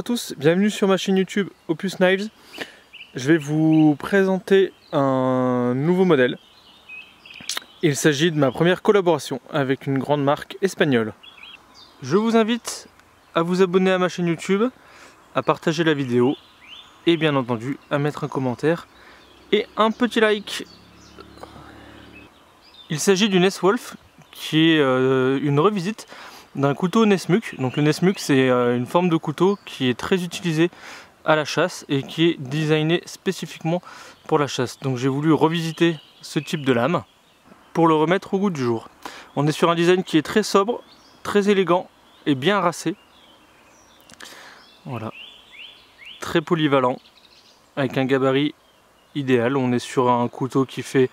tous, bienvenue sur ma chaîne YouTube Opus Knives. Je vais vous présenter un nouveau modèle. Il s'agit de ma première collaboration avec une grande marque espagnole. Je vous invite à vous abonner à ma chaîne YouTube, à partager la vidéo et bien entendu à mettre un commentaire et un petit like. Il s'agit du Neswolf qui est une revisite d'un couteau Nesmuk. Donc le Nesmuk, c'est une forme de couteau qui est très utilisée à la chasse et qui est designé spécifiquement pour la chasse. Donc j'ai voulu revisiter ce type de lame pour le remettre au goût du jour. On est sur un design qui est très sobre, très élégant et bien racé. Voilà, très polyvalent avec un gabarit idéal. On est sur un couteau qui fait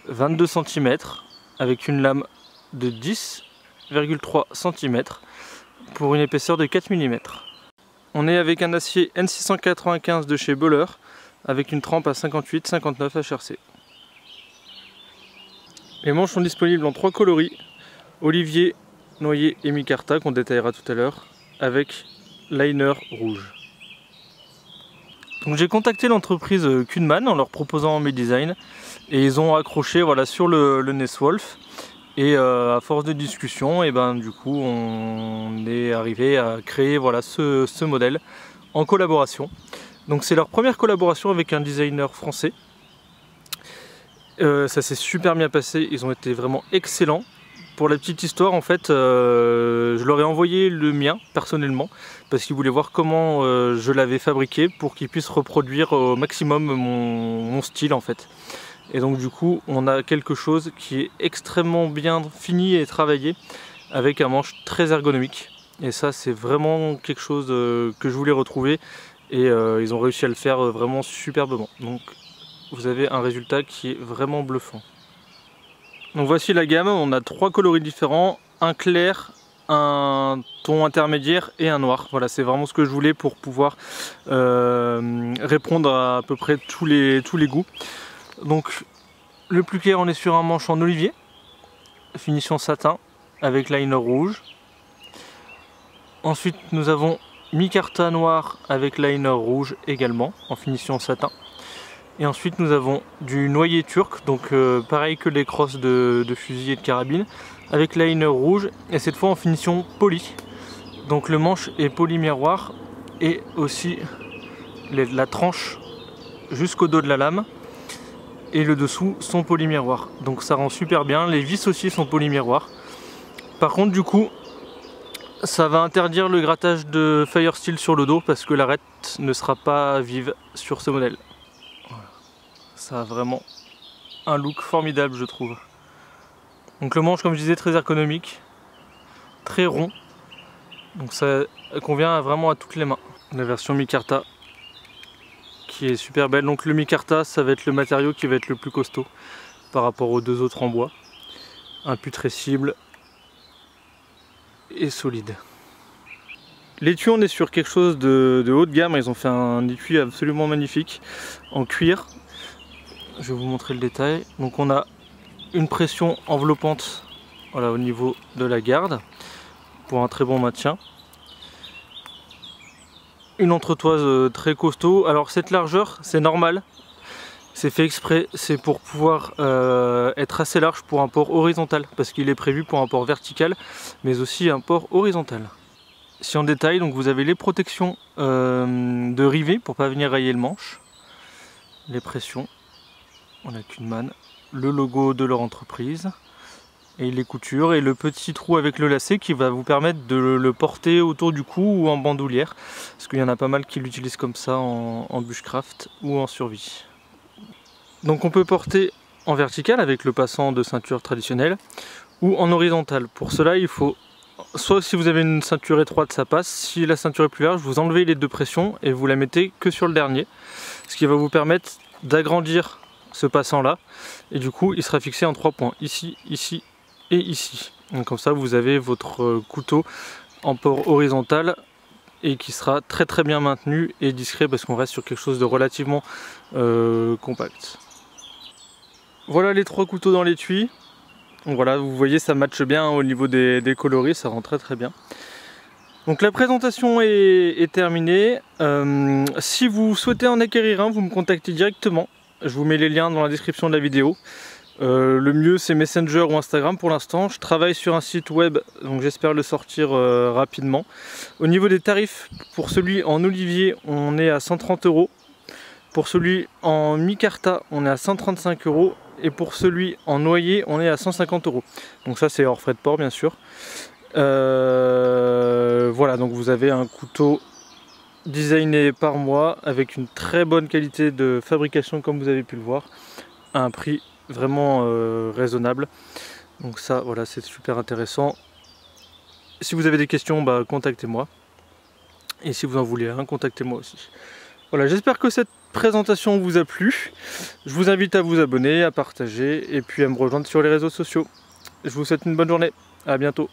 22 cm avec une lame de 10,3 cm pour une épaisseur de 4 mm. On est avec un acier N695 de chez Böhler avec une trempe à 58-59 HRC. Les manches sont disponibles en 3 coloris: olivier, noyer et micarta, qu'on détaillera tout à l'heure, avec liner rouge. Donc j'ai contacté l'entreprise Kunman en leur proposant mes designs et ils ont accroché sur le Neswolf. Et à force de discussion, et du coup on est arrivé à créer ce modèle en collaboration. Donc c'est leur première collaboration avec un designer français. Ça s'est super bien passé, ils ont été vraiment excellents. Pour la petite histoire, en fait, je leur ai envoyé le mien personnellement parce qu'ils voulaient voir comment je l'avais fabriqué pour qu'ils puissent reproduire au maximum mon style en fait. Et donc du coup on a quelque chose qui est extrêmement bien fini et travaillé avec un manche très ergonomique. Et ça c'est vraiment quelque chose que je voulais retrouver et ils ont réussi à le faire vraiment superbement. Donc vous avez un résultat qui est vraiment bluffant. Donc voici la gamme, on a 3 coloris différents, un clair, un ton intermédiaire et un noir. Voilà, c'est vraiment ce que je voulais pour pouvoir répondre à peu près tous les goûts. Donc le plus clair, on est sur un manche en olivier, finition satin avec liner rouge. Ensuite nous avons micarta noir avec liner rouge également en finition satin. Et ensuite nous avons du noyer turc, donc pareil que les crosses de fusil et de carabine, avec liner rouge et cette fois en finition poly. Donc le manche est poly miroir et aussi la tranche jusqu'au dos de la lame et le dessous sont poly miroir. Donc ça rend super bien, les vis aussi sont poly miroir. Par contre du coup ça va interdire le grattage de Firesteel sur le dos parce que l'arête ne sera pas vive sur ce modèle. Ça a vraiment un look formidable je trouve. Donc le manche, comme je disais, très ergonomique, très rond, donc ça convient vraiment à toutes les mains. La version micarta qui est super belle. Donc le micarta, ça va être le matériau qui va être le plus costaud par rapport aux deux autres en bois. Imputrescible et solide. L'étui, on est sur quelque chose de haut de gamme. Ils ont fait un étui absolument magnifique en cuir. Je vais vous montrer le détail. Donc on a une pression enveloppante au niveau de la garde pour un très bon maintien. Une entretoise très costaud. Alors cette largeur, c'est normal, c'est fait exprès, c'est pour pouvoir être assez large pour un port horizontal, parce qu'il est prévu pour un port vertical mais aussi un port horizontal. Si on détaille, donc vous avez les protections de rivets pour pas venir rayer le manche, les pressions, on a Kunman, le logo de leur entreprise et les coutures et le petit trou avec le lacet qui va vous permettre de le porter autour du cou ou en bandoulière, parce qu'il y en a pas mal qui l'utilisent comme ça en bushcraft ou en survie. Donc on peut porter en vertical avec le passant de ceinture traditionnel ou en horizontal. Pour cela il faut, soit si vous avez une ceinture étroite ça passe, si la ceinture est plus large vous enlevez les deux pressions et vous la mettez que sur le dernier, ce qui va vous permettre d'agrandir ce passant là et du coup il sera fixé en 3 points, ici, ici et ici. Donc comme ça vous avez votre couteau en port horizontal et qui sera très bien maintenu et discret parce qu'on reste sur quelque chose de relativement compact. Voilà les 3 couteaux dans l'étui. Donc voilà, vous voyez ça matche bien au niveau des coloris, ça rend très bien. Donc la présentation est terminée. Si vous souhaitez en acquérir un, vous me contactez directement. Je vous mets les liens dans la description de la vidéo. Le mieux c'est Messenger ou Instagram pour l'instant. Je travaille sur un site web, donc j'espère le sortir rapidement. Au niveau des tarifs, pour celui en olivier, on est à 130 €. Pour celui en micarta, on est à 135 €. Et pour celui en noyer, on est à 150 €. Donc ça c'est hors frais de port bien sûr. Voilà, donc vous avez un couteau designé par moi avec une très bonne qualité de fabrication comme vous avez pu le voir, à un prix vraiment raisonnable. Donc ça voilà, c'est super intéressant. Si vous avez des questions, bah, contactez-moi. Et si vous en voulez un, contactez-moi aussi. Voilà, j'espère que cette présentation vous a plu. Je vous invite à vous abonner, à partager et puis à me rejoindre sur les réseaux sociaux. Je vous souhaite une bonne journée. À bientôt.